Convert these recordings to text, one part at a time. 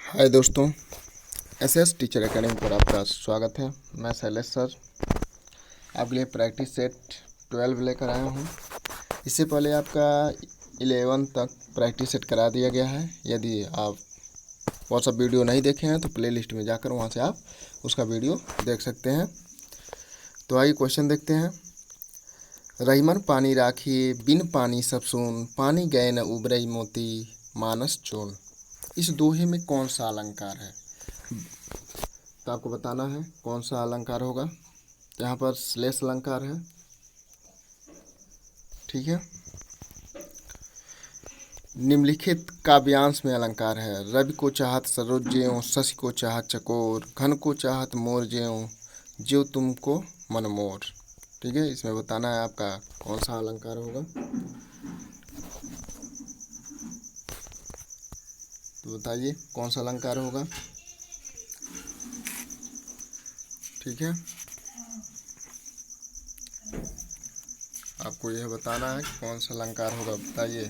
हाय दोस्तों, SS teacher academy पर आपका स्वागत है। मैं शैलेश सर आपके लिए प्रैक्टिस सेट 12 लेकर आया हूँ। इससे पहले आपका 11 तक प्रैक्टिस सेट करा दिया गया है। यदि आप वो सब वीडियो नहीं देखे हैं तो प्लेलिस्ट में जाकर वहाँ से आप उसका वीडियो देख सकते हैं। तो आइए क्वेश्चन देखते हैं। रहीमन पानी राखिए बिन पानी सब सून, पानी गए न उबरई मोती मानस चोन। इस दोहे में कौन सा अलंकार है? तो आपको बताना है कौन सा अलंकार होगा। यहाँ पर श्लेष अलंकार है, ठीक है। निम्नलिखित काव्यांश में अलंकार है। रवि को चाहत सरोज ज्यों, शशि को चाहत चकोर, घन को चाहत मोर ज्यों, ज्यों तुमको मनमोर। ठीक है, इसमें बताना है आपका कौन सा अलंकार होगा। तो बताइए कौन सा अलंकार होगा। ठीक है, आपको यह बताना है कौन सा अलंकार होगा, बताइए।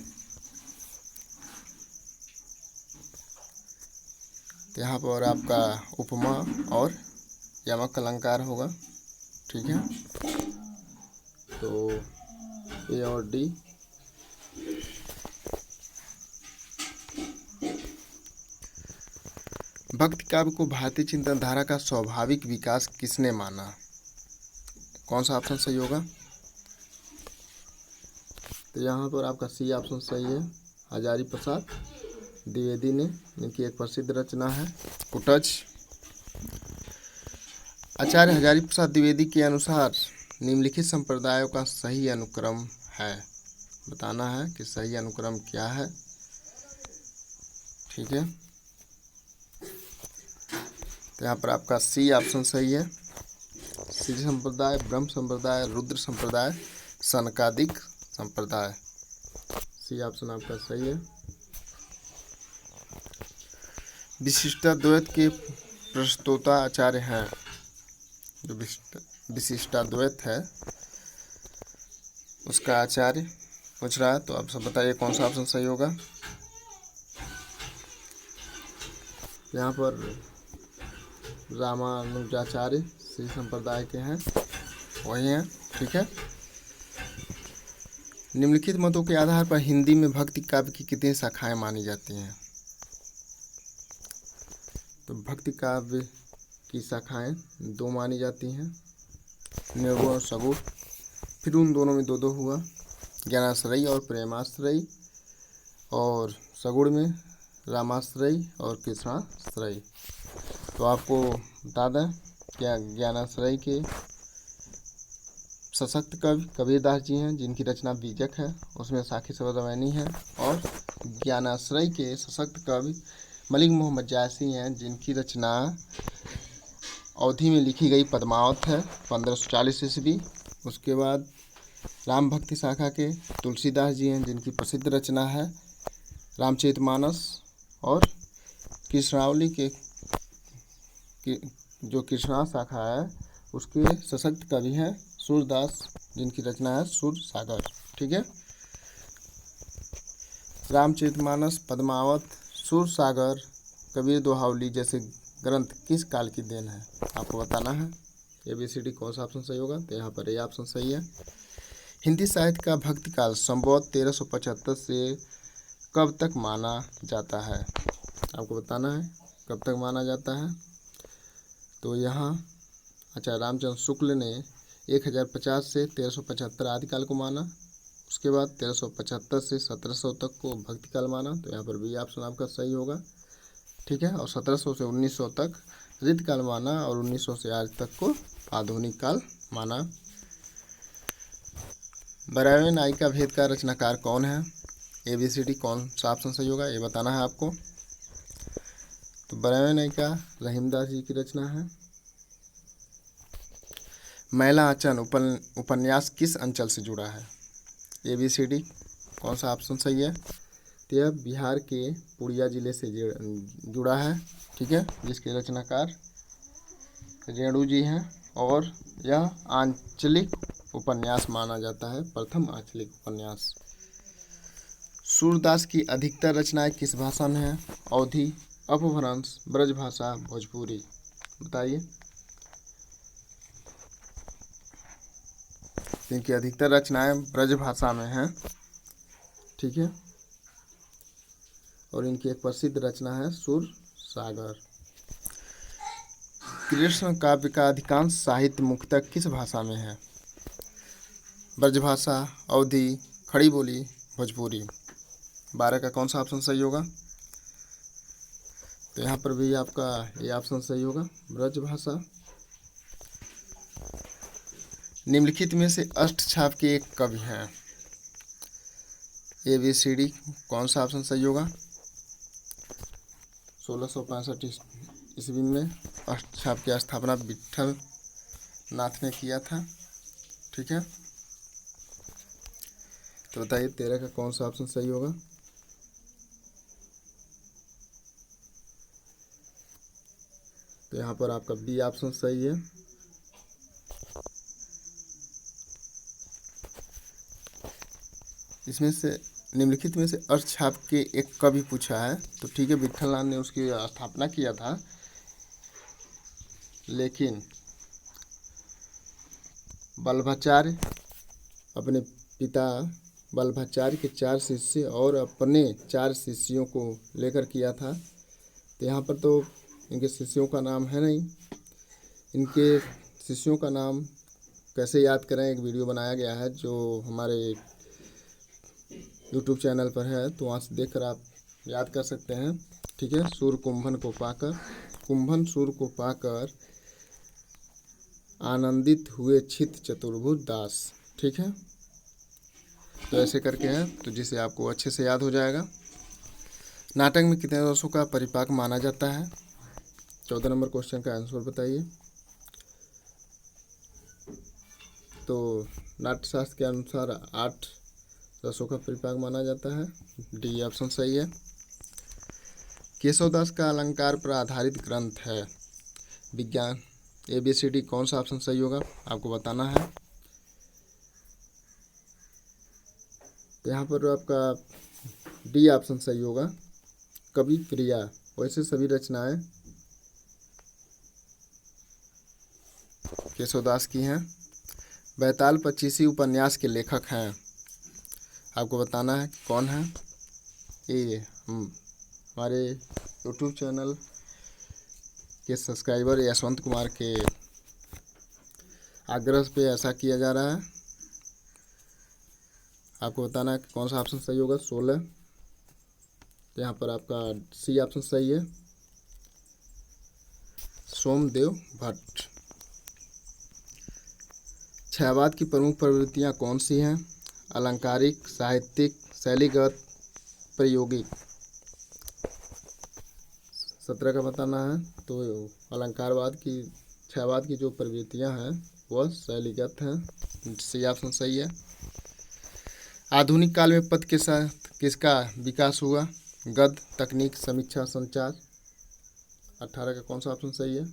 तो यहाँ पर आपका उपमा और यमक अलंकार होगा, ठीक है। तो ए और डी। भक्ति काव्य को भारतीय चिंतन धारा का स्वाभाविक विकास किसने माना? कौन सा ऑप्शन सही होगा? तो यहाँ पर आपका सी ऑप्शन सही है। हजारी प्रसाद द्विवेदी ने, इनकी एक प्रसिद्ध रचना है कुटज। आचार्य हजारी प्रसाद द्विवेदी के अनुसार निम्नलिखित संप्रदायों का सही अनुक्रम है। बताना है कि सही अनुक्रम क्या है, ठीक है। तो यहाँ पर आपका सी ऑप्शन सही है। श्री संप्रदाय, ब्रह्म संप्रदाय, रुद्र संप्रदाय, सनकादिक संप्रदाय। सी ऑप्शन आपका सही है। विशिष्टाद्वैत के प्रस्तोता आचार्य हैं। जो विशिष्टाद्वैत है उसका आचार्य पूछ रहा है, तो आप सब बताइए कौन सा ऑप्शन सही होगा। यहाँ पर रामानुजाचार्य श्री संप्रदाय के हैं, वही हैं, ठीक है। निम्नलिखित मतों के आधार पर हिंदी में भक्ति काव्य की कितनी शाखाएं मानी जाती हैं? तो भक्ति काव्य की शाखाएं 2 मानी जाती हैं, निर्गुण और सगुण। फिर उन दोनों में 2-2 हुआ, ज्ञानाश्रयी और प्रेमाश्रयी, और सगुण में रामाश्रयी और कृष्णाश्रयी। तो आपको बता दें क्या ज्ञानाश्रयी के सशक्त कवि कबीरदास जी हैं, जिनकी रचना बीजक है, उसमें साखी सवरवैनी है। और ज्ञानाश्रय के सशक्त कवि मलिक मोहम्मद जायसी हैं, जिनकी रचना अवधी में लिखी गई पद्मावत है 1540 ईस्वी। उसके बाद राम भक्ति शाखा के तुलसीदास जी हैं, जिनकी प्रसिद्ध रचना है रामचरितमानस। और कृष्णावली के जो कृष्णा शाखा है उसके सशक्त कवि हैं सूरदास, जिनकी रचना है सूर सागर, ठीक है। रामचरितमानस, पद्मावत, सूर सागर, कबीर दोहावली जैसे ग्रंथ किस काल की देन है? आपको बताना है। ABCD कौन सा ऑप्शन सही होगा? तो यहाँ पर ए ऑप्शन सही है। हिंदी साहित्य का भक्ति काल संभवतः 1375 से कब तक माना जाता है? आपको बताना है कब तक माना जाता है। तो यहाँ आचार्य रामचंद्र शुक्ल ने 1050 से 1375 आदिकाल को माना। उसके बाद 1375 से 1700 तक को भक्ति काल माना। तो यहाँ पर बी ऑप्शन आपका सही होगा, ठीक है। और 1700 से 1900 तक ऋत काल माना, और 1900 से आज तक को आधुनिक काल माना। 12वें नायिका भेद का रचनाकार कौन है? ABCD कौन सा ऑप्शन सही होगा, ये बताना है आपको। तो 12वें नायिका रहीमदास जी की रचना है। मैला आंचल उपन्यास किस अंचल से जुड़ा है? ABCD कौन सा ऑप्शन सही है? तो यह बिहार के पूर्णिया जिले से जुड़ा है, ठीक है, जिसके रचनाकार रेणु जी हैं। और यह आंचलिक उपन्यास माना जाता है, प्रथम आंचलिक उपन्यास। सूरदास की अधिकतर रचनाएं किस भाषा में हैं? अवधी, अपभ्रंश, ब्रजभाषा, भोजपुरी, बताइए। इनकी अधिकतर रचनाएं ब्रजभाषा में हैं, ठीक है। और इनकी एक प्रसिद्ध रचना है सुर सागर। कृष्ण काव्य का अधिकांश साहित्य मुख्यतः किस भाषा में है? ब्रजभाषा, अवधी, खड़ी बोली, भोजपुरी। 12 का कौन सा ऑप्शन सही होगा? तो यहाँ पर भी आपका ये ऑप्शन सही होगा, ब्रजभाषा। निम्नलिखित में से अष्टछाप के एक कवि हैं। ABCD कौन सा ऑप्शन सही होगा? 1665 ईस्वी में अष्टछाप की स्थापना विठल नाथ ने किया था, ठीक है। तो बताइए 13 का कौन सा ऑप्शन सही होगा? तो यहाँ पर आपका बी ऑप्शन सही है। इसमें से निम्नलिखित में से अष्टछाप के एक कवि पूछा है, तो ठीक है, विठल नाथ ने उसकी स्थापना किया था, लेकिन वल्लभाचार्य अपने पिता वल्लभाचार्य के 4 शिष्य और अपने 4 शिष्यों को लेकर किया था। तो यहाँ पर तो इनके शिष्यों का नाम है नहीं। इनके शिष्यों का नाम कैसे याद करें, एक वीडियो बनाया गया है जो हमारे YouTube चैनल पर है, तो वहाँ से देखकर आप याद कर सकते हैं, ठीक है। सूर कुंभन को पाकर, कुंभन सूर को पाकर आनंदित हुए छित चतुर्भुज दास, ठीक है। तो ऐसे करके हैं, तो जिसे आपको अच्छे से याद हो जाएगा। नाटक में कितने रसों का परिपाक माना जाता है? 14 नंबर क्वेश्चन का आंसर बताइए। तो नाट्यशास्त्र के अनुसार 8 रसों का परिपाक माना जाता है, डी ऑप्शन सही है। केशवदास का अलंकार पर आधारित ग्रंथ है विज्ञान। ABCD कौन सा ऑप्शन सही होगा आपको बताना है। तो यहाँ पर आपका डी ऑप्शन सही होगा, कवि प्रिया। वैसे सभी रचनाएं केशवदास की हैं। बैताल पच्चीसी उपन्यास के लेखक हैं, आपको बताना है कि कौन है। ये हमारे YouTube चैनल के सब्सक्राइबर यशवंत कुमार के आग्रह पे ऐसा किया जा रहा है। आपको बताना है कि कौन सा ऑप्शन सही होगा, 16। तो यहाँ पर आपका सी ऑप्शन सही है, सोमदेव भट्ट। छायावाद की प्रमुख प्रवृत्तियाँ कौन सी हैं? अलंकारिक, साहित्यिक, शैलीगत, प्रायोगिक। 17 का बताना है। तो अलंकारवाद की, छायावाद की जो प्रवृत्तियाँ हैं वह शैलीगत हैं, सी ऑप्शन सही है। आधुनिक काल में पद के साथ किसका विकास हुआ? गद्य, तकनीक, समीक्षा, संचार। 18 का कौन सा ऑप्शन सही है?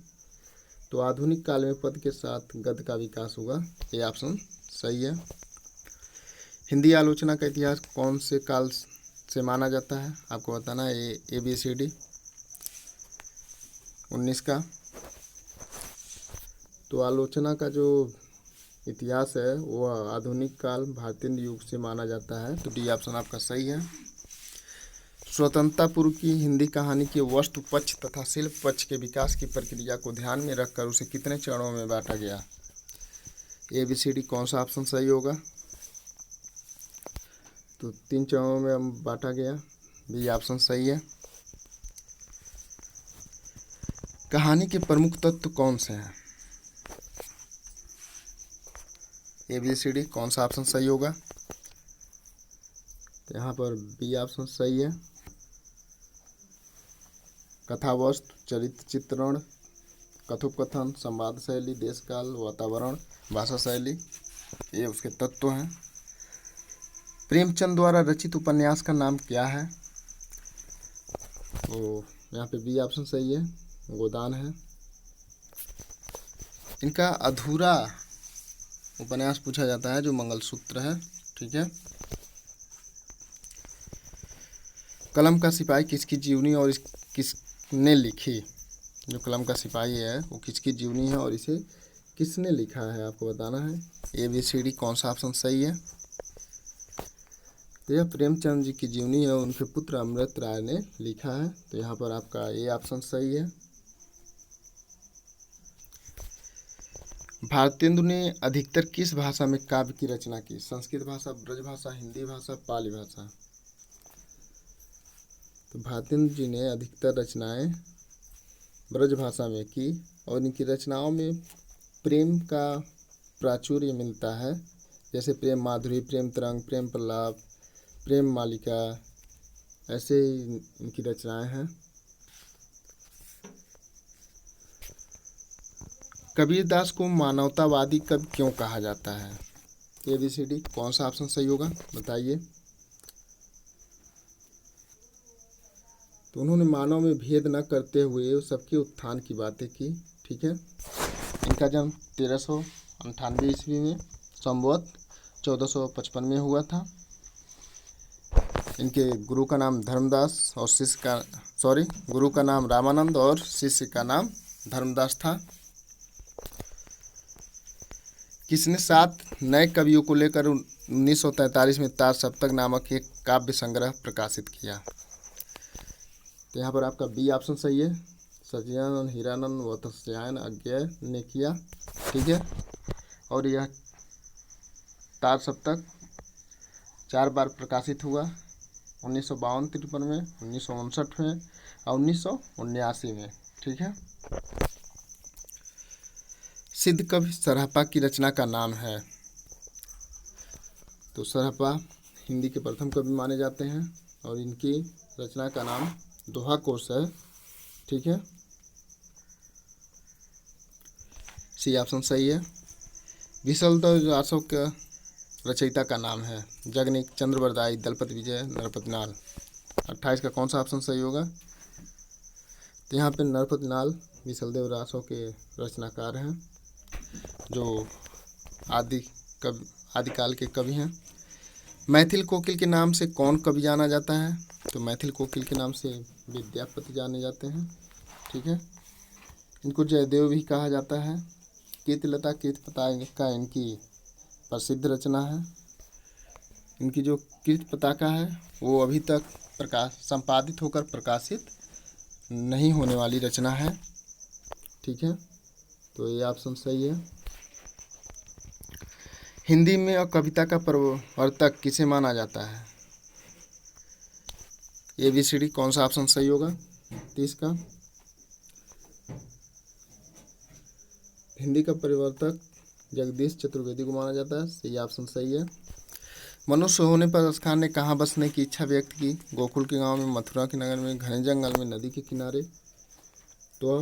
तो आधुनिक काल में पद के साथ गद्य का विकास हुआ, ये ऑप्शन सही है। हिंदी आलोचना का इतिहास कौन से काल से माना जाता है? आपको बताना है। ABCD 19 का। तो आलोचना का जो इतिहास है वह आधुनिक काल भारतीय युग से माना जाता है, तो डी ऑप्शन आपका सही है। स्वतंत्रता पूर्व की हिंदी कहानी के वस्तु पक्ष तथा शिल्प पक्ष के विकास की प्रक्रिया को ध्यान में रखकर उसे कितने चरणों में बांटा गया? ABCD कौन सा ऑप्शन सही होगा? तो 3 चरणों में हम बांटा गया, बी ऑप्शन सही है। कहानी के प्रमुख तत्व कौन से हैं? ABCD कौन सा ऑप्शन सही होगा? तो यहाँ पर बी ऑप्शन सही है, कथा वस्तु, चरित्र चित्रण, कथोपकथन, संवाद शैली, देश काल, वातावरण, भाषा शैली, ये उसके तत्व हैं। प्रेमचंद द्वारा रचित उपन्यास का नाम क्या है? तो यहाँ पे बी ऑप्शन सही है, गोदान है। इनका अधूरा उपन्यास पूछा जाता है जो मंगलसूत्र है, ठीक है। कलम का सिपाही किसकी जीवनी और ने लिखी। जो कलम का सिपाही है वो किसकी जीवनी है और इसे किसने लिखा है, आपको बताना है। ABCD कौन सा ऑप्शन सही है। तो यह प्रेमचंद जी की जीवनी है, उनके पुत्र अमृत राय ने लिखा है। तो यहाँ पर आपका ए ऑप्शन सही है। भारतेंदु ने अधिकतर किस भाषा में काव्य की रचना की। संस्कृत भाषा, ब्रज भाषा, हिंदी भाषा, पाली भाषा। तो भारतेंदु जी ने अधिकतर रचनाएं ब्रज भाषा में की और इनकी रचनाओं में प्रेम का प्राचुर्य मिलता है, जैसे प्रेम माधुरी, प्रेम तरंग, प्रेम प्रलाप, प्रेम मालिका, ऐसे इनकी रचनाएं हैं। कबीरदास को मानवतावादी कवि क्यों कहा जाता है। ABCD कौन सा ऑप्शन सही होगा, बताइए। तो उन्होंने मानव में भेद न करते हुए सबके उत्थान की बातें की। ठीक है। इनका जन्म 1398 ईस्वी में, संवत 1455 में हुआ था। इनके गुरु का नाम धर्मदास और गुरु का नाम रामानंद और शिष्य का नाम धर्मदास था। किसने 7 नए कवियों को लेकर 1943 में तार सप्तक नामक एक काव्य संग्रह प्रकाशित किया। तो यहाँ पर आपका बी ऑप्शन सही है। सचिदानंद, हीरानंद, वत्स्यायन अज्ञेय ने किया। ठीक है। और यह तार सप्तक 4 बार प्रकाशित हुआ, 1952-53 में, 1959 में और 1979 में। ठीक है। सिद्ध कवि सरहपा की रचना का नाम है। तो सरहपा हिंदी के प्रथम कवि माने जाते हैं और इनकी रचना का नाम दोहा कोश है। ठीक है। सी ऑप्शन सही है। विशलदेव रासो का रचयिता का नाम है। जगनिक, चंद्रवरदाई, दलपत विजय, नरपतनाल। 28 का कौन सा ऑप्शन सही होगा। तो यहाँ पे नरपतनाल विशलदेव रासो के रचनाकार हैं, जो आदिकाल के कवि हैं। मैथिल कोकिल के नाम से कौन कवि जाना जाता है। तो मैथिल कोकिल के नाम से विद्यापति जाने जाते हैं। ठीक है। इनको जयदेव भी कहा जाता है। कीर्तिलता कीर्तिपताका इनकी प्रसिद्ध रचना है। इनकी जो कीर्तिपताका है वो अभी तक संपादित होकर प्रकाशित नहीं होने वाली रचना है। ठीक है। तो ये ऑप्शन सही है। हिंदी में और कविता का प्रवर्तक किसे माना जाता है। ABCD कौन सा ऑप्शन सही होगा। 30 का हिंदी का प्रवर्तक जगदीश चतुर्वेदी को माना जाता है। सही ऑप्शन सही है। मनुष्य होने पर रस खान ने कहाँ बसने की इच्छा व्यक्त की। गोकुल के गांव में, मथुरा के नगर में, घने जंगल में, नदी के किनारे। तो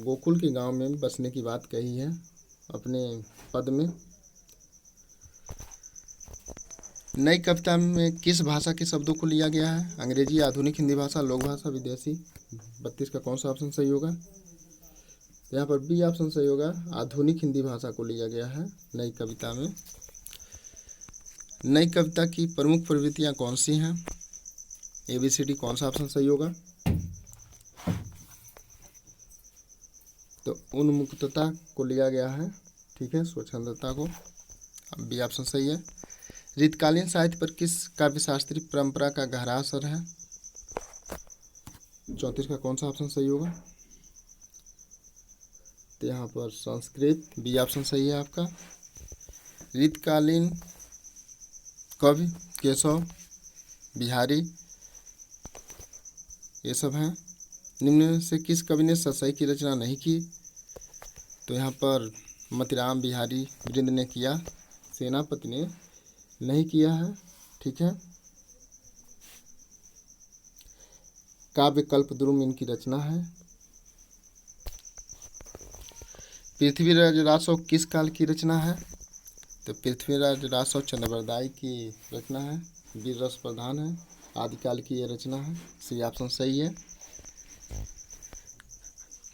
गोकुल के गांव में बसने की बात कही है अपने पद में। नई कविता में किस भाषा के शब्दों को लिया गया है। अंग्रेजी, आधुनिक हिंदी भाषा, लोक भाषा, विदेशी। 32 का कौन सा ऑप्शन सही होगा। यहाँ पर बी ऑप्शन सही होगा। आधुनिक हिंदी भाषा को लिया गया है नई कविता में। नई कविता की प्रमुख प्रवृत्तियाँ कौन सी हैं। ABCD कौन सा ऑप्शन सही होगा। तो उन्मुक्तता को लिया गया है। ठीक है। स्वच्छंदता को। बी ऑप्शन सही है। रीतकालीन साहित्य पर किस काव्यशास्त्रीय परंपरा का गहरा असर है। 34 का कौन सा ऑप्शन सही होगा। तो यहाँ पर संस्कृत, बी ऑप्शन सही है आपका। रीतकालीन कवि केशव बिहारी ये सब हैं। निम्न में से किस कवि ने सतसई की रचना नहीं की। तो यहाँ पर मोतीराम बिहारी वृंद ने किया, सेनापति ने नहीं किया है। ठीक है। काव्य कल्पद्रुम इनकी रचना है। पृथ्वीराज रासो किस काल की रचना है। तो पृथ्वीराज रासो चंद्रवरदाई की रचना है, वीर रस प्रधान है, आदिकाल की यह रचना है। सी ऑप्शन सही है।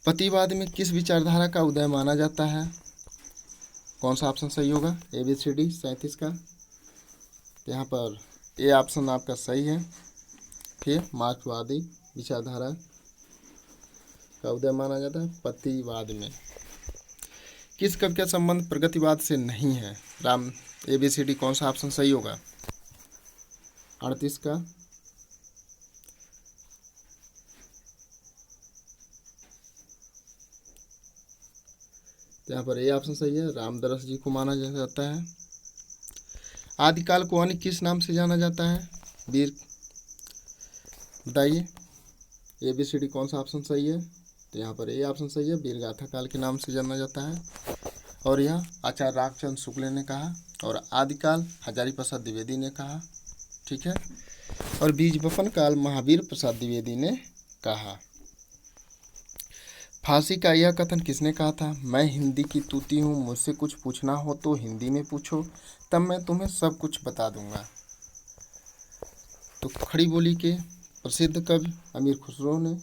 पतिवाद में किस विचारधारा का उदय माना जाता है। कौन सा ऑप्शन सही होगा। ABCD 37 का। तो यहाँ पर ए ऑप्शन आपका सही है। फिर मार्क्सवादी विचारधारा। का उदय माना जाता है? प्रतिवाद में। किस कवि का संबंध प्रगतिवाद से नहीं है? राम ABCD कौन सा ऑप्शन सही होगा? 38 का तो यहाँ पर ए ऑप्शन सही है, रामदरस जी को माना जाता है। आदिकाल को अन्य किस नाम से जाना जाता है? वीर, बताइए ABCD कौन सा ऑप्शन सही है? तो यहाँ पर ए ऑप्शन सही है, वीरगाथा काल के नाम से जाना जाता है। और यह आचार्य रामचंद्र शुक्ल ने कहा, और आदिकाल हजारी प्रसाद द्विवेदी ने कहा, ठीक है। और बीज बपन काल महावीर प्रसाद द्विवेदी ने कहा। फांसी का यह कथन किसने कहा था? मैं हिंदी की तूती हूँ, मुझसे कुछ पूछना हो तो हिंदी में पूछो, तब मैं तुम्हें सब कुछ बता दूंगा। तो खड़ी बोली के प्रसिद्ध कवि अमीर खुसरो ने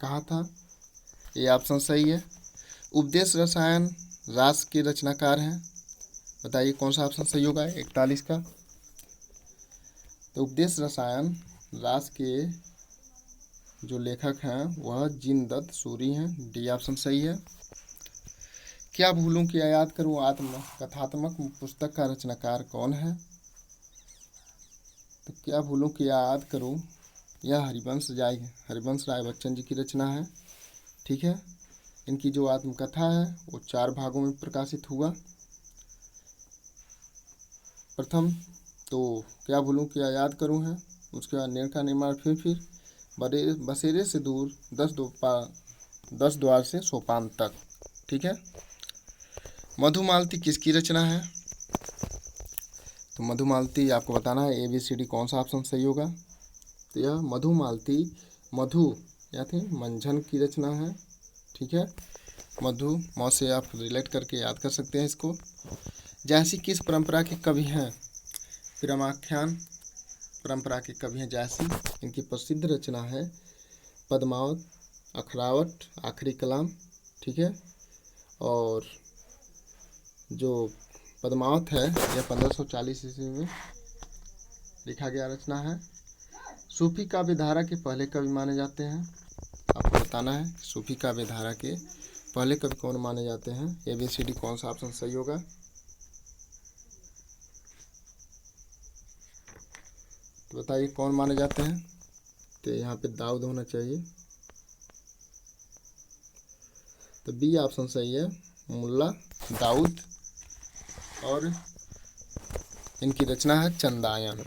कहा था। ये ऑप्शन सही है। उपदेश रसायन रास के रचनाकार हैं, बताइए कौन सा ऑप्शन सही होगा? 41 का। तो उपदेश रसायन रास के जो लेखक हैं वह जिनदत्त सूरी हैं, डी ऑप्शन सही है। क्या भूलूं क्या याद करूं आत्म कथात्मक पुस्तक का रचनाकार कौन है? तो क्या भूलूं क्या याद करूं यह हरिवंश राय बच्चन जी की रचना है, ठीक है। इनकी जो आत्मकथा है वो 4 भागों में प्रकाशित हुआ। प्रथम तो क्या भूलूं क्या याद करूं है, उसके बाद नेर का निर्माण फिर बसेरे से दूर 10 द्वार से सोपान तक, ठीक है। मधुमालती किसकी रचना है? तो मधुमालती आपको बताना है ABCD कौन सा ऑप्शन सही होगा? तो यह मधुमालती मधु या थे मंझन की रचना है, ठीक है। मधु मौ से आप रिलेट करके याद कर सकते हैं इसको। जायसी किस परंपरा के कवि हैं? रामाख्यान परंपरा के कवि हैं जायसी। इनकी प्रसिद्ध रचना है पद्मावत, अखरावट, आखिरी कलाम, ठीक है। और जो पद्मावत है यह 1540 ईस्वी में लिखा गया रचना है। सूफी काव्य धारा के पहले कवि माने जाते हैं, आपको बताना है सूफी काव्य धारा के पहले कवि कौन माने जाते हैं? ABCD कौन सा ऑप्शन सही होगा? तो बताइए कौन माने जाते हैं? तो यहाँ पे दाऊद होना चाहिए, तो बी ऑप्शन सही है, मुल्ला दाऊद। और इनकी रचना है चंदायन।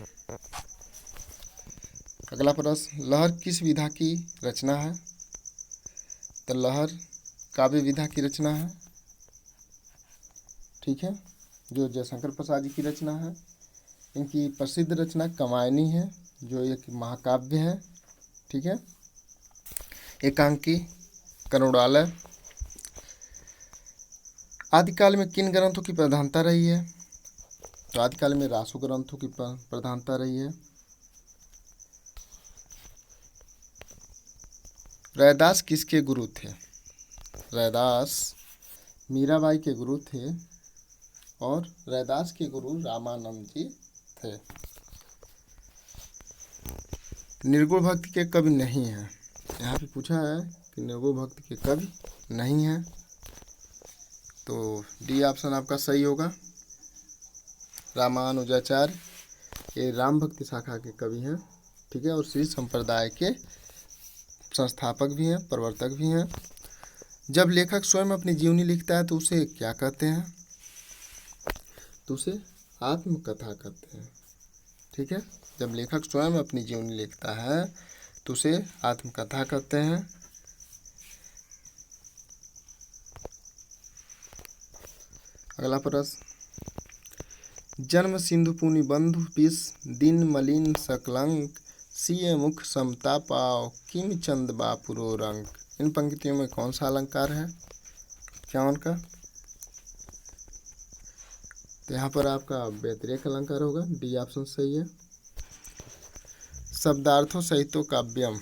अगला प्रश्न, लहर किस विधा की रचना है? तो लहर काव्य विधा की रचना है, ठीक है, जो जयशंकर प्रसाद जी की रचना है। इनकी प्रसिद्ध रचना कमायनी है जो एक महाकाव्य है, ठीक है। एकांकी, करुणालय। आदिकाल में किन ग्रंथों की प्रधानता रही है? तो आदिकाल में रासो ग्रंथों की प्रधानता रही है। रैदास किसके गुरु थे? रैदास मीराबाई के गुरु थे, और रैदास के गुरु रामानंद जी थे। निर्गुण भक्ति के कवि नहीं हैं, यहाँ पे पूछा है कि निर्गुण भक्ति के कवि नहीं हैं, तो डी ऑप्शन आपका सही होगा। रामानुजाचार्य ये राम भक्ति शाखा के कवि हैं, ठीक है, और श्री संप्रदाय के संस्थापक भी हैं, प्रवर्तक भी हैं। जब लेखक स्वयं अपनी जीवनी लिखता है तो उसे क्या कहते हैं? तो उसे आत्मकथा कहते हैं, ठीक है। जब लेखक स्वयं अपनी जीवनी लिखता है तो उसे आत्मकथा कहते हैं। अगला प्रश्न, जन्म सिंधु पुनि बंधु विष दिन मलिन सकलंक सिए मुख समता पाव किम चंद बापुरो रंग। इन पंक्तियों में कौन सा अलंकार है? क्या उनका? तो यहाँ पर आपका व्यतिरेक अलंकार होगा, डी ऑप्शन सही है। शब्दार्थों सहितो काव्यम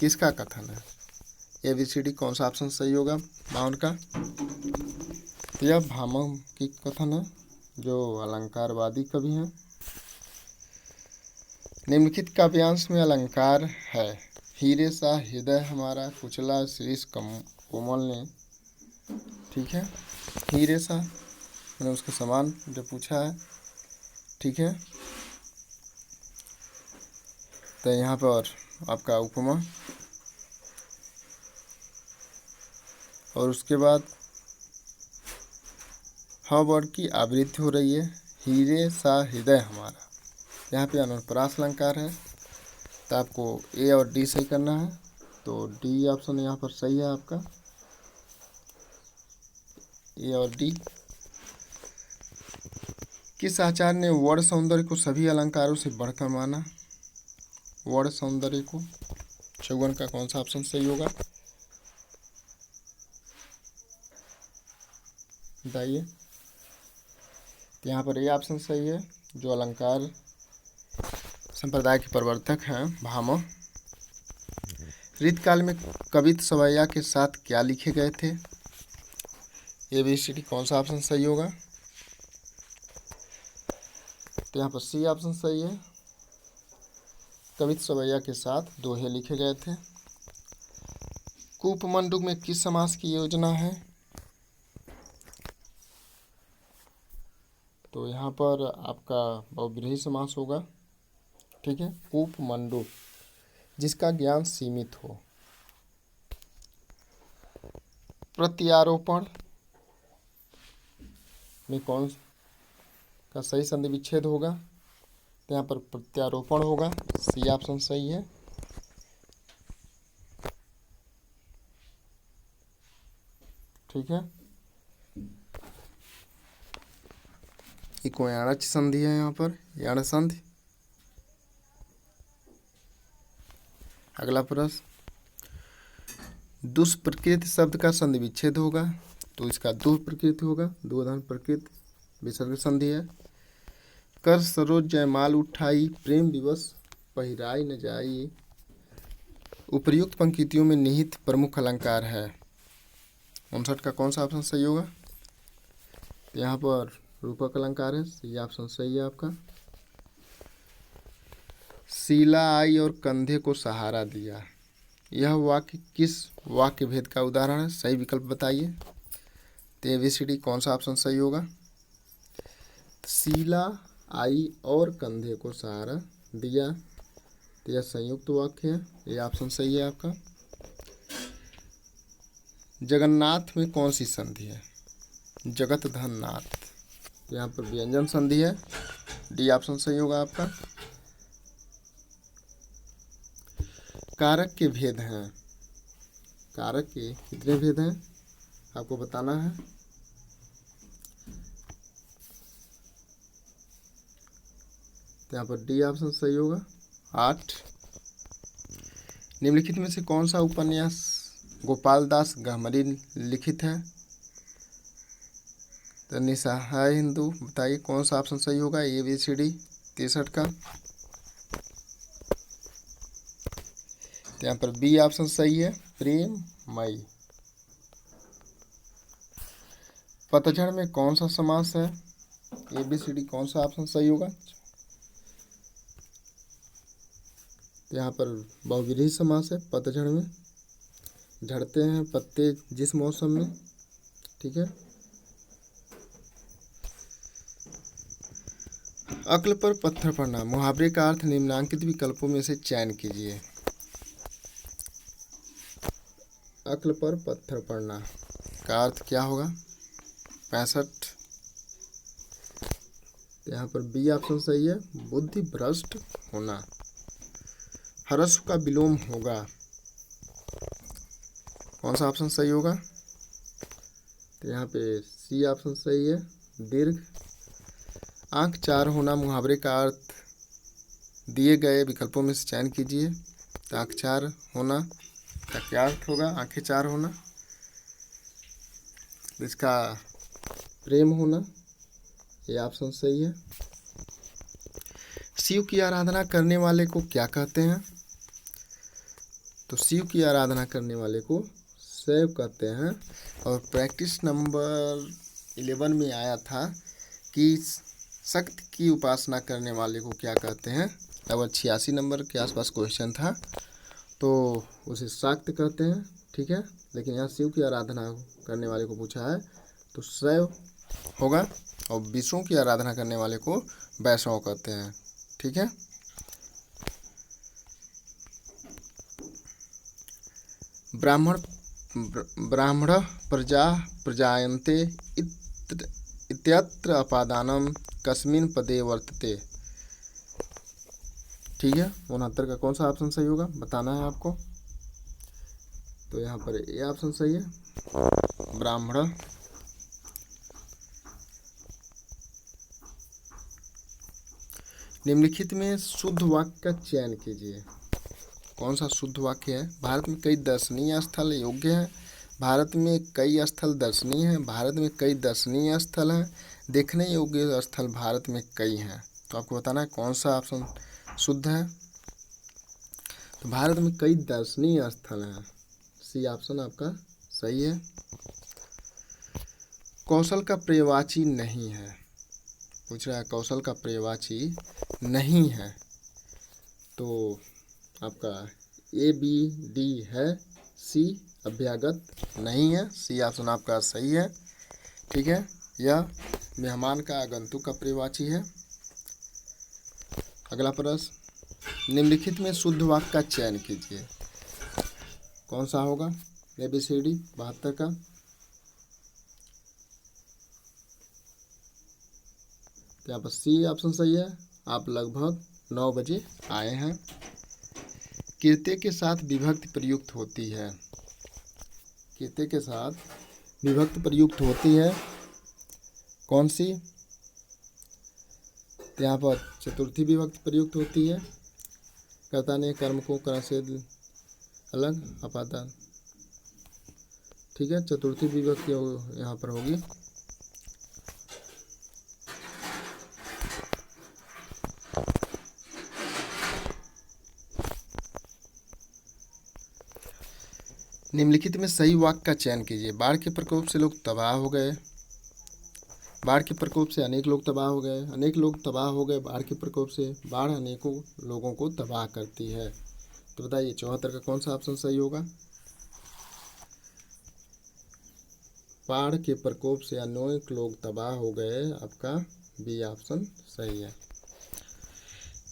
किसका कथन है? ABCD कौन सा ऑप्शन सही होगा? बावन का। तो यह भामह की कथन है जो अलंकारवादी कवि हैं। निम्नलिखित काव्यांश में अलंकार है हीरे सा हृदय हमारा, कुचला शीश कोमल ने। ठीक है, हीरे सा मैंने उसके समान जो पूछा है। ठीक है, तो यहाँ पर आपका उपमा, और उसके बाद ह वर्ड की आवृत्ति हो रही है, हीरे सा हृदय हमारा। यहाँ पे अनुप्रास अलंकार है, तो आपको ए और डी सही करना है। तो डी ऑप्शन यहाँ पर सही है आपका, ए और डी। किस आचार्य ने वर्ण सौंदर्य को सभी अलंकारों से बढ़कर माना? वर्ण सौंदर्य को 54 का कौन सा ऑप्शन सही होगा, बताइए। तो यहाँ पर ये ऑप्शन सही है, जो अलंकार संप्रदाय के प्रवर्तक हैं भामह। रीतकाल में कवित्त सवैया के साथ क्या लिखे गए थे? ABCD कौन सा ऑप्शन सही होगा? तो यहाँ पर सी ऑप्शन सही है, कवित्त सवैया के साथ दोहे लिखे गए थे। कूपमंडूक में किस समास की योजना है? तो यहाँ पर आपका बहुब्रीहि समास होगा। ठीक है, कूपमंडूक जिसका ज्ञान सीमित हो। प्रत्यारोपण में कौन का सही संधि विच्छेद होगा? तो यहाँ पर प्रत्यारोपण होगा, सी ऑप्शन सही है। ठीक है, ये कोई याणच संधि है, यहाँ पर याण संधि। अगला प्रश्न, दुष्प्रकृति शब्द का संधि विच्छेद होगा, तो इसका दुष्प्रकृति होगा, दुर्धन प्रकृति विसर्ग संधि है। कर सरोज जयमाल उठाई, प्रेम विवश पहिराई न जाई, उपर्युक्त पंक्तियों में निहित प्रमुख अलंकार है। 59 का कौन सा ऑप्शन सही होगा? यहाँ पर रूपक अलंकार है, ये ऑप्शन सही है आपका। शीला आई और कंधे को सहारा दिया, यह वाक्य किस वाक्य भेद का उदाहरण है? सही विकल्प बताइए। तो ABCD कौन सा ऑप्शन सही होगा? शीला आई और कंधे को सहारा दिया, तो यह संयुक्त वाक्य है, ये ऑप्शन सही है आपका। जगन्नाथ में कौन सी संधि है? जगत धन नाथ, तो यहाँ पर व्यंजन संधि है, डी ऑप्शन सही होगा आपका। कारक के भेद हैं, कारक के कितने भेद हैं आपको बताना है। तो यहाँ पर डी ऑप्शन सही होगा, 8। निम्नलिखित में से कौन सा उपन्यास गोपाल दास गहमरी लिखित है? तो निसहाय हिंदू, बताइए कौन सा ऑप्शन सही होगा? ABCD 63 का। तो यहाँ पर बी ऑप्शन सही है, प्रेममयी। पतझड़ में कौन सा समास है? ABCD कौन सा ऑप्शन सही होगा? तो यहाँ पर बहुव्रीहि समास है। पतझड़ में झड़ते हैं पत्ते जिस मौसम में। ठीक है, अक्ल पर पत्थर पड़ना, मुहावरे का अर्थ निम्नांकित विकल्पों में से चयन कीजिए। अक्ल पर पत्थर पड़ना का अर्थ क्या होगा? 65। तो यहाँ पर बी ऑप्शन सही है, बुद्धि भ्रष्ट होना। ह्रस्व का विलोम होगा, कौन सा ऑप्शन सही होगा? तो यहाँ पे सी ऑप्शन सही है, दीर्घ। आंख चार होना, मुहावरे का अर्थ दिए गए विकल्पों में से चयन कीजिए। तो आंख चार होना का क्या अर्थ होगा? आंखें चार होना, इसका प्रेम होना, ये ऑप्शन सही है। शिव की आराधना करने वाले को क्या कहते हैं? तो शिव की आराधना करने वाले को शैव कहते हैं। और प्रैक्टिस नंबर 11 में आया था कि शक्ति की उपासना करने वाले को क्या कहते हैं। लगभग 86 नंबर के आसपास क्वेश्चन था, तो उसे शाक्त कहते हैं, ठीक है। लेकिन यहाँ शिव की आराधना करने वाले को पूछा है तो शैव होगा, और विष्णु की आराधना करने वाले को वैष्णव कहते हैं, ठीक है। ब्राह्मण प्रजा प्रजायन्ते इत्यत्र अपादानम कस्मिन् पदे वर्तते, ठीक है। 69 का कौन सा ऑप्शन सही होगा बताना है आपको। तो यहाँ पर ये ऑप्शन सही है, ब्राह्मण। निम्नलिखित में शुद्ध वाक्य का चयन कीजिए। कौन सा शुद्ध वाक्य है? भारत में कई दर्शनीय स्थल योग्य हैं, भारत में कई स्थल दर्शनीय हैं, भारत में कई दर्शनीय स्थल हैं, देखने योग्य स्थल भारत में कई हैं। तो आपको बताना है कौन सा ऑप्शन शुद्ध है। तो भारत में कई दर्शनीय स्थल हैं, सी ऑप्शन आपका सही है। कौशल का पर्यायवाची नहीं है, पूछ रहा है कौशल का पर्यायवाची नहीं है, तो आपका ए बी डी है, सी अभ्यागत नहीं है, सी ऑप्शन आपका सही है, ठीक है। यह मेहमान का आगंतुक का पर्यायवाची है। अगला प्रश्न, निम्नलिखित में शुद्ध वाक्य का चयन कीजिए। कौन सा होगा? ABCD 72 का। तो यहाँ पर सी ऑप्शन सही है। आप लगभग 9 बजे आए हैं। किर्ते के साथ विभक्ति प्रयुक्त होती है, किर्ते के साथ विभक्ति प्रयुक्त होती है, कौन सी? तो यहाँ पर चतुर्थी विभक्ति प्रयुक्त होती है। कर्ता ने कर्म को कर्ण से अलग अपादान, ठीक है। चतुर्थी विभक्ति यहाँ पर होगी। निम्नलिखित में सही वाक्य का चयन कीजिए। बाढ़ के प्रकोप से लोग तबाह हो गए, बाढ़ के प्रकोप से अनेक लोग तबाह हो गए, अनेक लोग तबाह हो गए बाढ़ के प्रकोप से, बाढ़ अनेकों लोगों को तबाह करती है। तो बताइए 74 का कौन सा ऑप्शन सही होगा? बाढ़ के प्रकोप से अनेक लोग तबाह हो गए, आपका बी ऑप्शन सही है।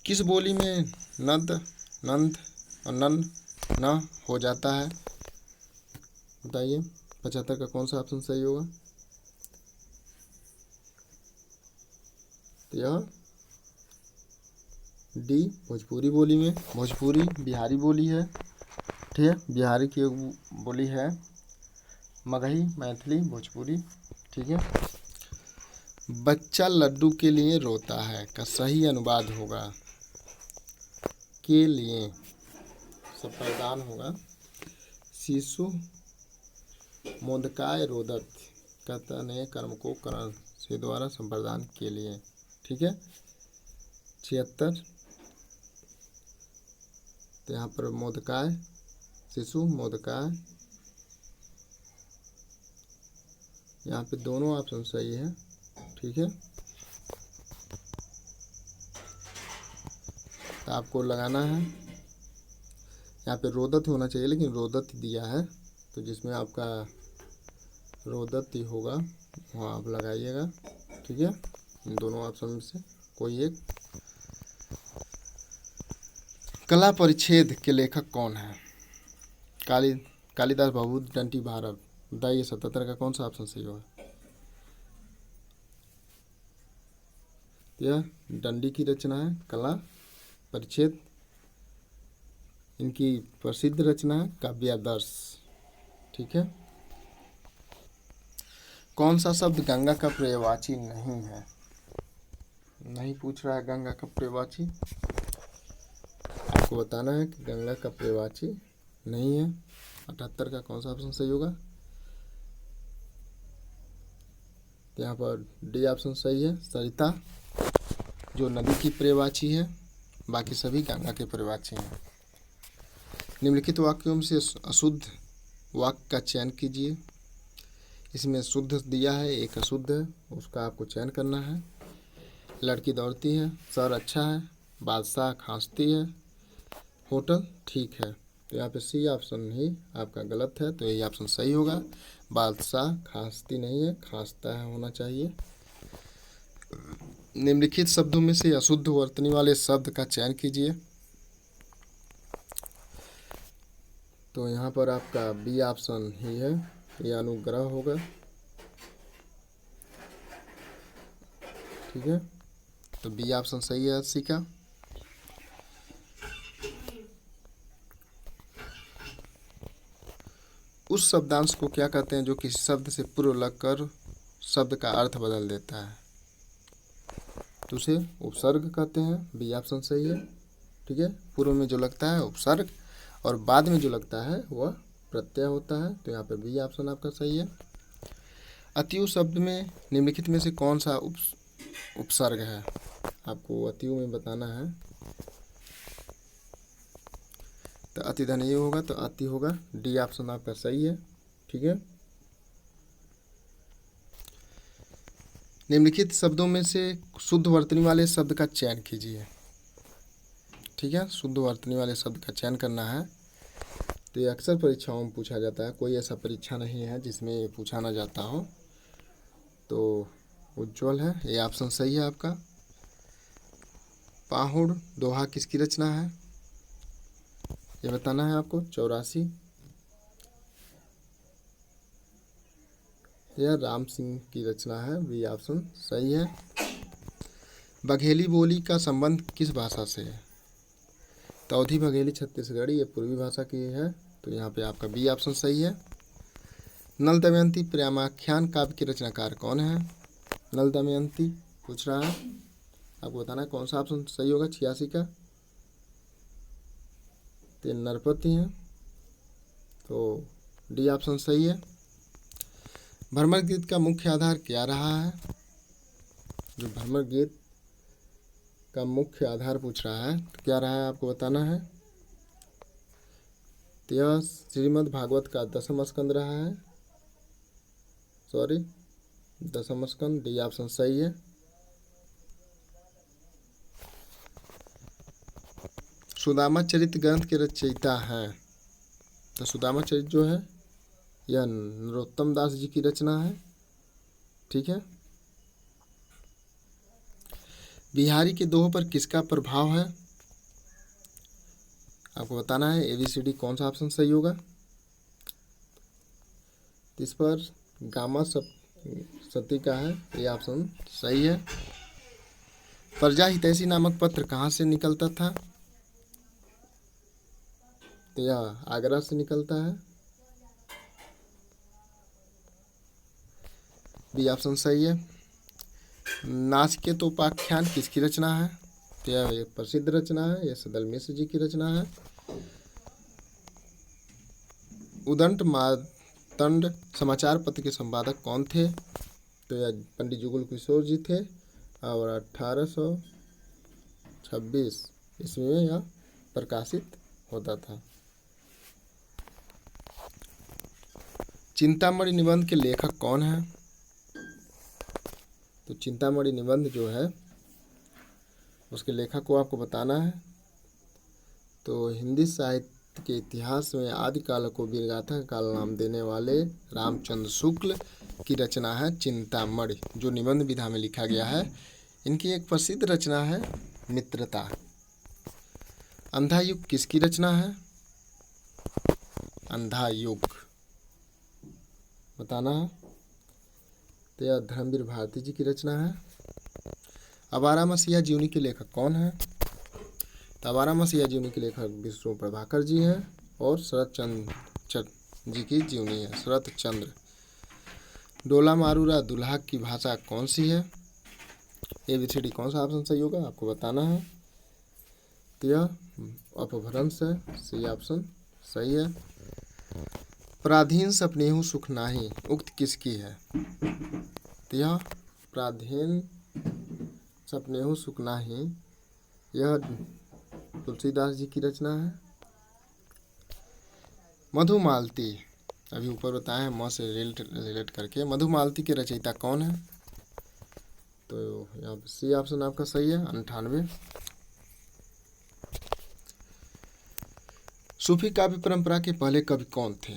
किस बोली में नद, नंद और नन न हो जाता है? बताइए 75 का कौन सा ऑप्शन सही होगा? तो यह डी भोजपुरी बोली में, भोजपुरी बिहारी बोली है, ठीक है। बिहारी की बोली है मगही, मैथिली, भोजपुरी, ठीक है। बच्चा लड्डू के लिए रोता है का सही अनुवाद होगा के लिए, संप्रदान होगा। शिशु मोदकाय रोदत, कर्ता ने कर्म को कर्ण से द्वारा संप्रदान के लिए, ठीक है। 76, तो यहाँ पर मोदकाय, शिशु मोदकाय, यहाँ पे दोनों ऑप्शन सही है, ठीक है। तो आपको लगाना है, यहाँ पे रोदत होना चाहिए लेकिन रोदत दिया है, तो जिसमें आपका रोदत ही होगा वहाँ आप लगाइएगा, ठीक है। इन दोनों ऑप्शन में से कोई एक। कला परिच्छेद के लेखक कौन है? कालिदास, भवभूति, डंटी, भारत। बताइए 77 का कौन सा ऑप्शन सही होगा? यह डंडी की रचना है कला परिच्छेद, इनकी प्रसिद्ध रचना है काव्यादर्श, ठीक है। कौन सा शब्द गंगा का पर्यायवाची नहीं है? नहीं पूछ रहा है गंगा का पर्यायवाची, आपको बताना है कि गंगा का पर्यायवाची नहीं है। 78 का कौन सा ऑप्शन सही होगा? तो यहाँ पर डी ऑप्शन सही है, सरिता, जो नदी की पर्यायवाची है, बाकी सभी गंगा के पर्यायवाची हैं। निम्नलिखित वाक्यों में से अशुद्ध वाक्य का चयन कीजिए। इसमें शुद्ध दिया है, एक अशुद्ध है, उसका आपको चयन करना है। लड़की दौड़ती है, सर अच्छा है, बादशाह खांसती है, होटल ठीक है। तो यहाँ पे सी ऑप्शन ही आपका गलत है, तो यही ऑप्शन सही होगा। बादशाह खांसती नहीं है, खांसता है होना चाहिए। निम्नलिखित शब्दों में से अशुद्ध वर्तनी वाले शब्द का चयन कीजिए। तो यहाँ पर आपका बी ऑप्शन ही है, ये अनुग्रह होगा। ठीक है, तो बी ऑप्शन सही है 80 का। उस शब्दांश को क्या कहते हैं जो किसी शब्द से पूर्व लगकर शब्द का अर्थ बदल देता है? तो उसे उपसर्ग कहते हैं, बी ऑप्शन सही है। ठीक है, पूर्व में जो लगता है उपसर्ग और बाद में जो लगता है वह प्रत्यय होता है, तो यहाँ पे बी ऑप्शन आपका सही है। अतियु शब्द में निम्नलिखित में से कौन सा उपसर्ग है? आपको अतियु में बताना है। तो अति धन ये होगा, तो अति होगा, डी ऑप्शन आपका सही है। ठीक है, निम्नलिखित शब्दों में से शुद्ध वर्तनी वाले शब्द का चयन कीजिए। ठीक है, शुद्ध वर्तनी वाले शब्द का चयन करना है। तो ये अक्सर परीक्षाओं में पूछा जाता है, कोई ऐसा परीक्षा नहीं है जिसमें ये पूछा ना जाता हो। तो उज्ज्वल है, ये ऑप्शन सही है आपका। पाहुड़ दोहा किसकी रचना है? ये बताना है आपको। 84 यह राम सिंह की रचना है, बी ऑप्शन सही है। बघेली बोली का संबंध किस भाषा से है? तौधी बघेली छत्तीसगढ़ी, ये पूर्वी भाषा की है, तो यहाँ पे आपका बी ऑप्शन सही है। नल दमयंती प्रेमाख्यान काव्य के रचनाकार कौन है? नल दमयंती पूछ रहा है, आपको बताना है कौन सा ऑप्शन सही होगा 86 का। तो नरपति हैं, तो डी ऑप्शन सही है। भ्रमर गीत का मुख्य आधार क्या रहा है? जो भ्रमर गीत का मुख्य आधार पूछ रहा है, तो क्या रहा है आपको बताना है। तो यह श्रीमद् भागवत का 10वां स्कंद रहा है, सॉरी 10वां स्कंद, डी ऑप्शन सही है। सुदामा चरित्र ग्रंथ के रचयिता हैं, तो सुदामा चरित्र जो है यह नरोत्तम दास जी की रचना है। ठीक है, बिहारी के दोहों पर किसका प्रभाव है? आपको बताना है ABCD कौन सा ऑप्शन सही होगा। इस पर गामा सती का है, ये ऑप्शन सही है। प्रजा हितैषी नामक पत्र कहाँ से निकलता था? तो यह आगरा से निकलता है, बी ऑप्शन सही है। नाचिकेतोपाख्यान किसकी रचना है? तो यह एक प्रसिद्ध रचना है, यह सदल मिश्र जी की रचना है। उदंड मार्तंड समाचार पत्र के संपादक कौन थे? तो यह पंडित जुगल किशोर जी थे और 1826 ईस्वी में यह प्रकाशित होता था। चिंतामणि निबंध के लेखक कौन है? तो चिंतामणि निबंध जो है उसके लेखक को आपको बताना है। तो हिंदी साहित्य के इतिहास में आदिकाल को वीरगाथा का काल नाम देने वाले रामचंद्र शुक्ल की रचना है चिंतामणि, जो निबंध विधा में लिखा गया है। इनकी एक प्रसिद्ध रचना है मित्रता। अंधा युग किसकी रचना है? अंधा युग बताना है। तो यह धर्मवीर भारती जी की रचना है। आवारा मसीहा जीवनी के लेखक कौन है? तो आवारा मसीहा जीवनी के लेखक विष्णु प्रभाकर जी हैं और शरत चंद्र जी की जीवनी है, शरत चंद्र। डोला मारूरा दुल्हा की भाषा कौन सी है? ABCD कौन सा ऑप्शन सही होगा आपको बताना है। तो यह अपभ्रंश है, सी ऑप्शन सही है। प्राधीन सपनेहु सुख नाही उक्त किसकी है? तो यह प्राधीन सपनेहु सुख नाही यह तुलसीदास जी की रचना है। मधुमालती अभी ऊपर बताया है म से रिलेट करके, मधुमालती के रचयिता कौन है? तो यहाँ पे सी ऑप्शन आपका सही है 98। सूफी काव्य परंपरा के पहले कवि कौन थे?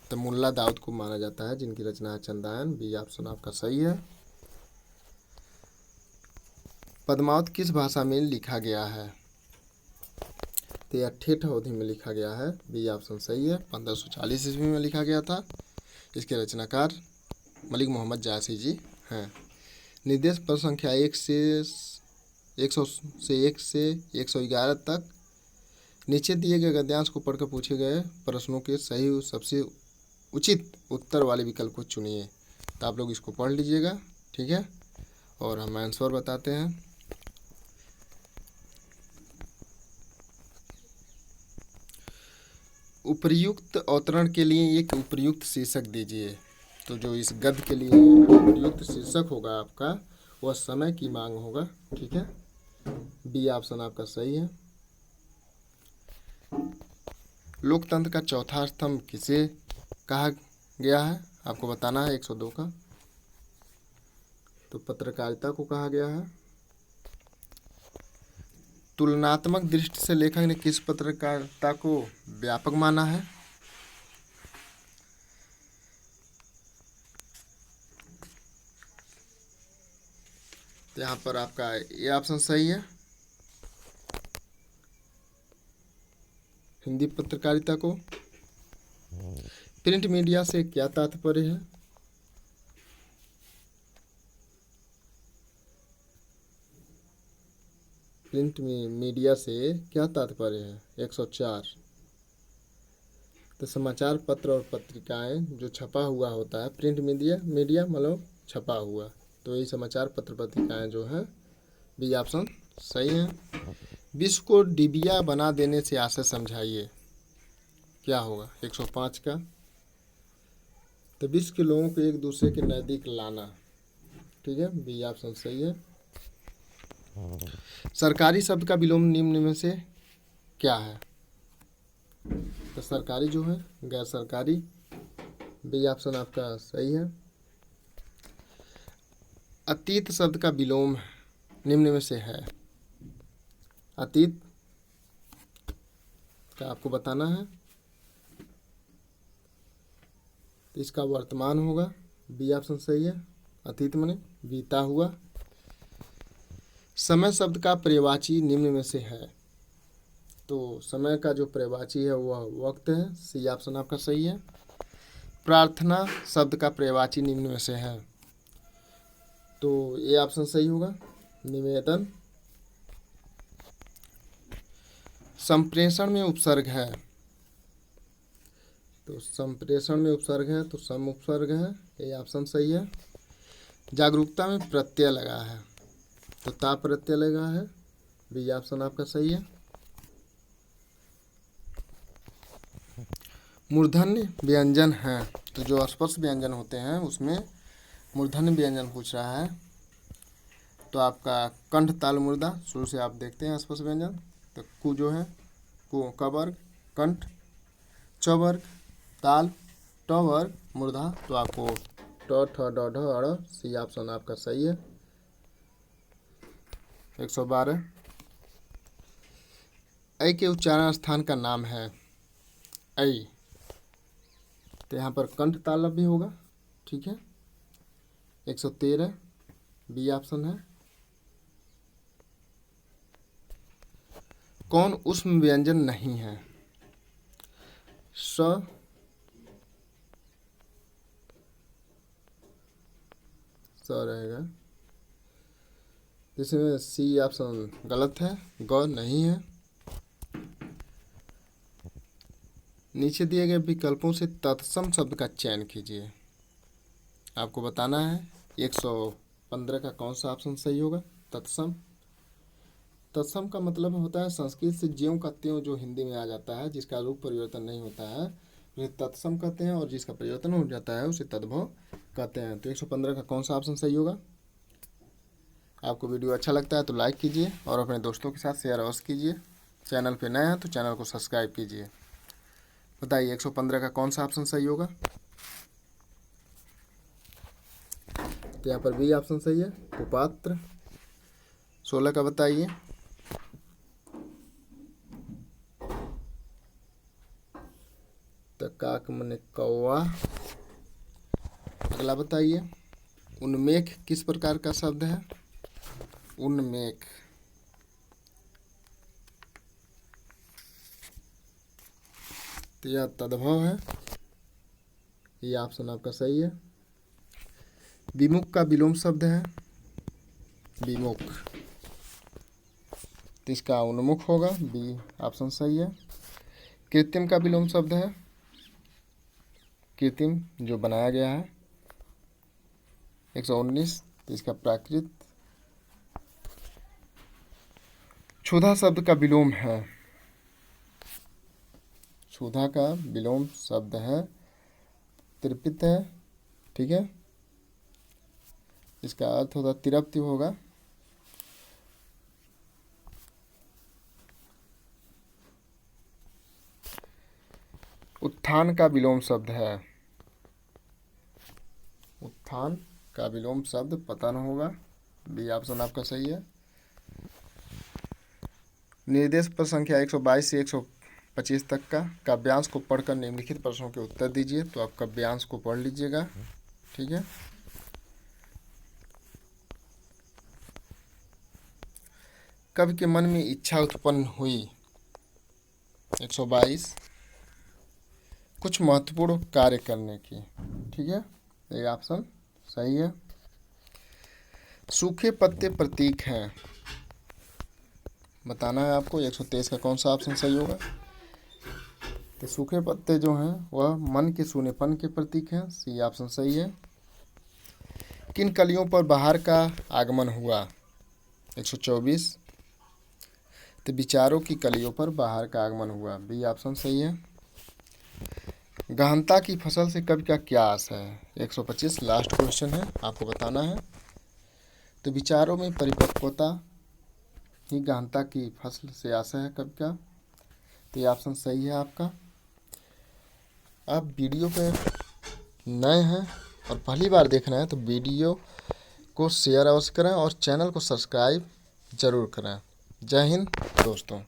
तो मुल्ला दाऊद को माना जाता है, जिनकी रचना है चंदायन। बी ऑप्शन आपका सही है। पद्मावत किस भाषा में लिखा गया है? तो यह ठेठ अवधि में लिखा गया है। बी ऑप्शन सही है। 1540 ईस्वी में लिखा गया था। इसके रचनाकार मलिक मोहम्मद जायसी जी हैं। निर्देश पद संख्या 1 से 111 तक नीचे दिए गए गद्यांश को पढ़कर पूछे गए प्रश्नों के सही सबसे उचित उत्तर वाले विकल्प को चुनिए। तो आप लोग इसको पढ़ लीजिएगा, ठीक है, और हम आंसर बताते हैं। उपर्युक्त अवतरण के लिए एक उपर्युक्त शीर्षक दीजिए। तो जो इस गद्य के लिए उपर्युक्त शीर्षक होगा आपका, वह समय की मांग होगा, ठीक है। बी ऑप्शन आपका सही है। लोकतंत्र का चौथा स्तंभ किसे कहा गया है? आपको बताना है 102 का। तो पत्रकारिता को कहा गया है। तुलनात्मक दृष्टि से लेखक ने किस पत्रकारिता को व्यापक माना है? तो यहाँ पर आपका ये ऑप्शन सही है, हिंदी पत्रकारिता को। प्रिंट मीडिया से क्या तात्पर्य है? प्रिंट मीडिया से क्या तात्पर्य है? 104। तो समाचार पत्र और पत्रिकाएं जो छपा हुआ होता है, प्रिंट मीडिया मतलब छपा हुआ, तो यही समाचार पत्र पत्रिकाएं जो हैं। बी ऑप्शन सही है। विश्व को डिबिया बना देने से आशय समझाइए, क्या होगा? 105 का। तो विश्व के लोगों को एक दूसरे के नज़दीक लाना, ठीक है, बी ऑप्शन सही है। सरकारी शब्द का विलोम निम्न में से क्या है? तो सरकारी जो है गैर सरकारी, बी ऑप्शन आपका सही है। अतीत शब्द का विलोम निम्न में से है। अतीत का आपको बताना है। तो इसका वर्तमान होगा, बी ऑप्शन सही है। अतीत माने बीता हुआ। समय शब्द का पर्यायवाची निम्न में से है। तो समय का जो पर्यायवाची है वह वक्त है, सी ऑप्शन आपका सही है। प्रार्थना शब्द का पर्यायवाची निम्न में से है। तो ये ऑप्शन सही होगा, निवेदन। संप्रेषण में उपसर्ग है। तो संप्रेषण में उपसर्ग है तो सम उपसर्ग है, ये ऑप्शन सही है। जागरूकता में प्रत्यय लगा है, तो ता प्रत्यय लगा है, बी ऑप्शन आपका सही है। मूर्धन्य व्यंजन है, तो जो स्पर्श व्यंजन होते हैं उसमें मूर्धन्य व्यंजन पूछ रहा है। तो आपका कंठ ताल मुर्दा, शुरू से आप देखते हैं स्पर्श व्यंजन। तो कु जो है कु क वर्ग, कंठ च वर्ग, ताल ट वर्ग, मूर्धा तो आपको ट ठ ड ढ अड़, सी ऑप्शन आपका सही है। 112। ऐ के उच्चारण स्थान का नाम है। ऐ, तो यहाँ पर कंठ तालव्य भी होगा, ठीक है। 113 बी ऑप्शन है। कौन उष्म व्यंजन नहीं है? स रहेगा, इसमें सी ऑप्शन गलत है, ग नहीं है। नीचे दिए गए विकल्पों से तत्सम शब्द का चयन कीजिए। आपको बताना है 115 का कौन सा ऑप्शन सही होगा? तत्सम। तत्सम का मतलब होता है संस्कृत से ज्यों का त्यों जो हिंदी में आ जाता है, जिसका रूप परिवर्तन नहीं होता है उसे तत्सम कहते हैं, और जिसका परिवर्तन हो जाता है उसे तद्भव कहते हैं। तो 115 का कौन सा ऑप्शन सही होगा? आपको वीडियो अच्छा लगता है तो लाइक कीजिए और अपने दोस्तों के साथ शेयर अवश्य कीजिए। चैनल पे नए हैं तो चैनल को सब्सक्राइब कीजिए। बताइए 115 का कौन सा ऑप्शन सही होगा? तो यहाँ पर बी ऑप्शन सही है, कुपात्र। 16 का बताइए। त काक मने कौवा। अगला बताइए, उन्मेख किस प्रकार का शब्द है? उन्मेख। तो यह तद्भव है, ये ऑप्शन आपका सही है। विमुख का विलोम शब्द है विमुख, तो इसका उन्मुख होगा, बी ऑप्शन सही है। कृत्रिम का विलोम शब्द है कृत्रिम, जो बनाया गया है, 119, तो इसका प्राकृत। क्षुधा शब्द का विलोम है, क्षुधा का विलोम शब्द है तृप्त है, ठीक है, इसका अर्थ होगा तृप्ति होगा। उत्थान का विलोम शब्द है, उत्थान का विलोम शब्द पतन होगा, बी ऑप्शन आपका सही है। निर्देश पर संख्या 122 से 125 तक का काव्यांश को पढ़कर निम्नलिखित प्रश्नों के उत्तर दीजिए। तो आप काव्यांश को पढ़ लीजिएगा, ठीक है। कवि के मन में इच्छा उत्पन्न हुई, 122, कुछ महत्वपूर्ण कार्य करने की, ठीक है, ये ऑप्शन सही है। सूखे पत्ते प्रतीक हैं, बताना है आपको 123 का कौन सा ऑप्शन सही होगा। तो सूखे पत्ते जो हैं वह मन के सूनेपन के प्रतीक हैं, सी ऑप्शन सही है। किन कलियों पर बाहर का आगमन हुआ, 124, तो विचारों की कलियों पर बाहर का आगमन हुआ, बी ऑप्शन सही है। गहनता की फसल से कवि का क्या आशय है, 125 लास्ट क्वेश्चन है, आपको बताना है। तो विचारों में परिपक्वता ही गहनता की फसल से आशय है कवि का, तो ये ऑप्शन सही है आपका। आप वीडियो पे नए हैं और पहली बार देख रहे हैं तो वीडियो को शेयर अवश्य करें और चैनल को सब्सक्राइब जरूर करें। जय हिंद दोस्तों।